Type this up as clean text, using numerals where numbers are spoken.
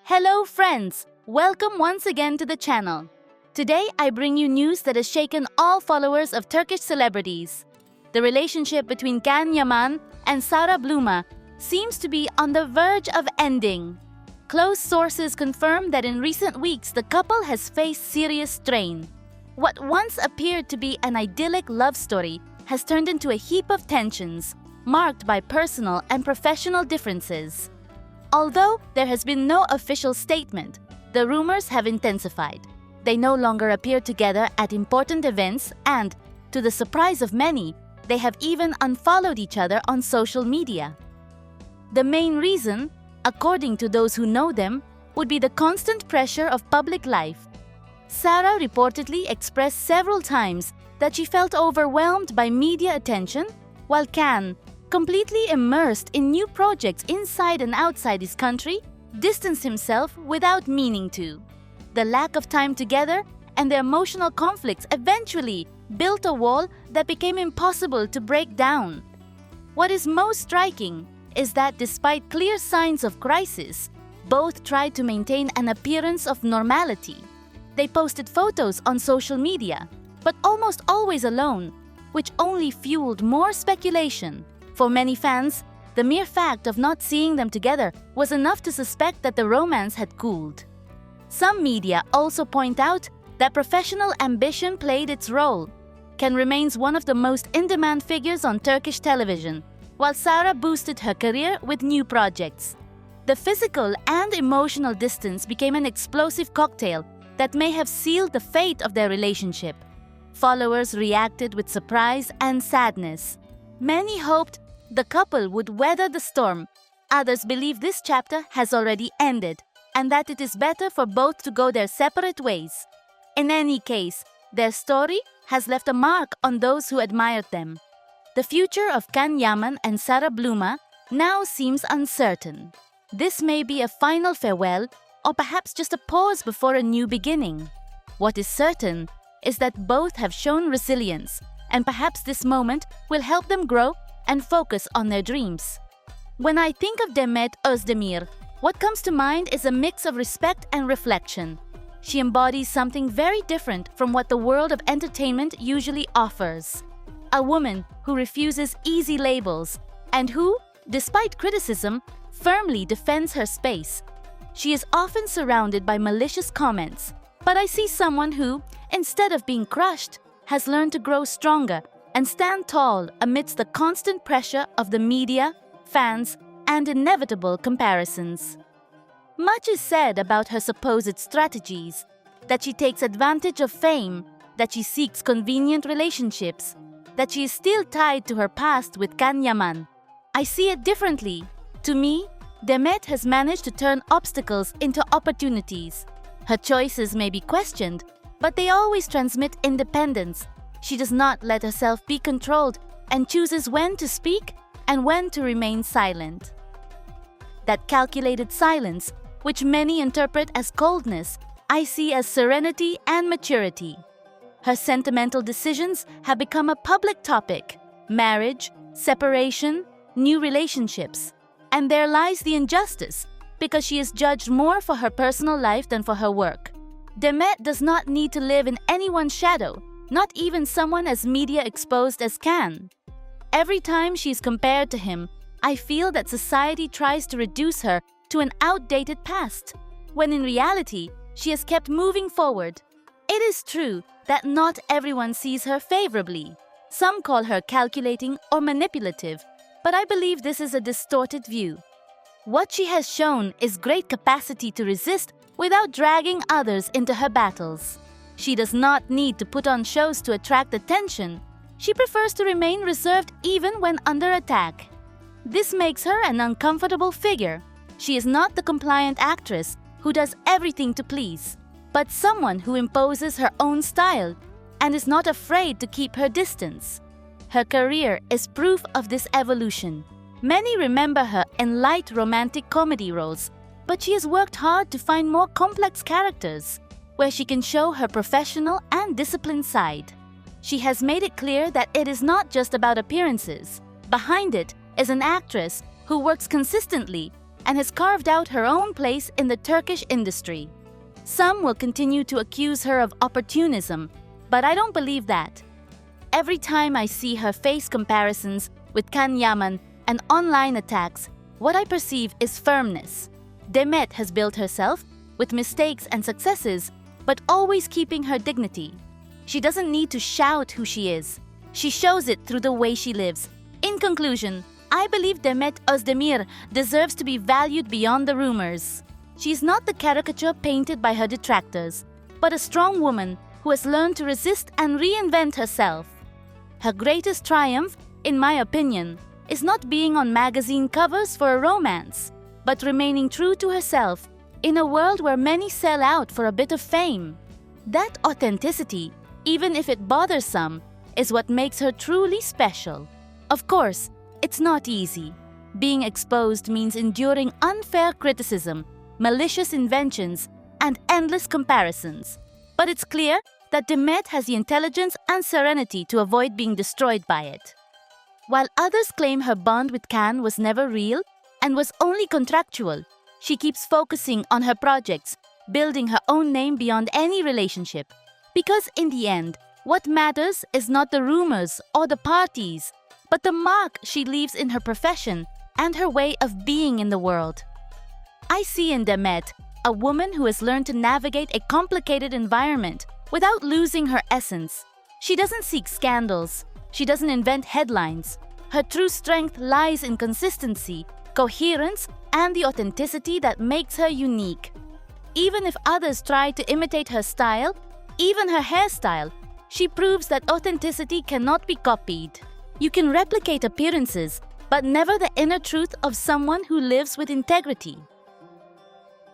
Hello friends! Welcome once again to the channel. Today I bring you news that has shaken all followers of Turkish celebrities. The relationship between Can Yaman and Sara Bluma'S seems to be on the verge of ending. Close sources confirm that in recent weeks the couple has faced serious strain. What once appeared to be an idyllic love story has turned into a heap of tensions, marked by personal and professional differences. Although there has been no official statement, the rumors have intensified. They no longer appear together at important events and, to the surprise of many, they have even unfollowed each other on social media. The main reason, according to those who know them, would be the constant pressure of public life. Sara reportedly expressed several times that she felt overwhelmed by media attention, while Can, completely immersed in new projects inside and outside his country, distanced himself without meaning to. The lack of time together and the emotional conflicts eventually built a wall that became impossible to break down. What is most striking is that despite clear signs of crisis, both tried to maintain an appearance of normality. They posted photos on social media, but almost always alone, which only fueled more speculation. For many fans, the mere fact of not seeing them together was enough to suspect that the romance had cooled. Some media also point out that professional ambition played its role. Can remains one of the most in-demand figures on Turkish television, while Sara boosted her career with new projects. The physical and emotional distance became an explosive cocktail that may have sealed the fate of their relationship. Followers reacted with surprise and sadness. Many hoped the couple would weather the storm. Others believe this chapter has already ended and that it is better for both to go their separate ways. In any case, their story has left a mark on those who admired them. The future of Can Yaman and Sara Bluma'S now seems uncertain. This may be a final farewell or perhaps just a pause before a new beginning. What is certain is that both have shown resilience, and perhaps this moment will help them grow and focus on their dreams. When I think of Demet Özdemir, what comes to mind is a mix of respect and reflection. She embodies something very different from what the world of entertainment usually offers. A woman who refuses easy labels and who, despite criticism, firmly defends her space. She is often surrounded by malicious comments, but I see someone who, instead of being crushed, has learned to grow stronger and stand tall amidst the constant pressure of the media, fans, and inevitable comparisons. Much is said about her supposed strategies, that she takes advantage of fame, that she seeks convenient relationships, that she is still tied to her past with Can Yaman. I see it differently. To me, Demet has managed to turn obstacles into opportunities. Her choices may be questioned, but they always transmit independence. She does not let herself be controlled and chooses when to speak and when to remain silent. That calculated silence, which many interpret as coldness, I see as serenity and maturity. Her sentimental decisions have become a public topic: marriage, separation, new relationships. And there lies the injustice, because she is judged more for her personal life than for her work. Demet does not need to live in anyone's shadow, not even someone as media exposed as Can. Every time she is compared to him, I feel that society tries to reduce her to an outdated past, when in reality, she has kept moving forward. It is true that not everyone sees her favorably. Some call her calculating or manipulative, but I believe this is a distorted view. What she has shown is great capacity to resist without dragging others into her battles. She does not need to put on shows to attract attention. She prefers to remain reserved even when under attack. This makes her an uncomfortable figure. She is not the compliant actress who does everything to please, but someone who imposes her own style and is not afraid to keep her distance. Her career is proof of this evolution. Many remember her in light romantic comedy roles, but she has worked hard to find more complex characters, where she can show her professional and disciplined side. She has made it clear that it is not just about appearances. Behind it is an actress who works consistently and has carved out her own place in the Turkish industry. Some will continue to accuse her of opportunism, but I don't believe that. Every time I see her face comparisons with Can Yaman and online attacks, what I perceive is firmness. Demet has built herself with mistakes and successes, but always keeping her dignity. She doesn't need to shout who she is. She shows it through the way she lives. In conclusion, I believe Demet Özdemir deserves to be valued beyond the rumors. She is not the caricature painted by her detractors, but a strong woman who has learned to resist and reinvent herself. Her greatest triumph, in my opinion, is not being on magazine covers for a romance, but remaining true to herself in a world where many sell out for a bit of fame. That authenticity, even if it bothers some, is what makes her truly special. Of course, it's not easy. Being exposed means enduring unfair criticism, malicious inventions, and endless comparisons. But it's clear that Demet has the intelligence and serenity to avoid being destroyed by it. While others claim her bond with Can was never real and was only contractual, she keeps focusing on her projects, building her own name beyond any relationship. Because in the end, what matters is not the rumors or the parties, but the mark she leaves in her profession and her way of being in the world. I see in Demet a woman who has learned to navigate a complicated environment without losing her essence. She doesn't seek scandals. She doesn't invent headlines. Her true strength lies in consistency, coherence, and the authenticity that makes her unique. Even if others try to imitate her style, even her hairstyle, she proves that authenticity cannot be copied. You can replicate appearances, but never the inner truth of someone who lives with integrity.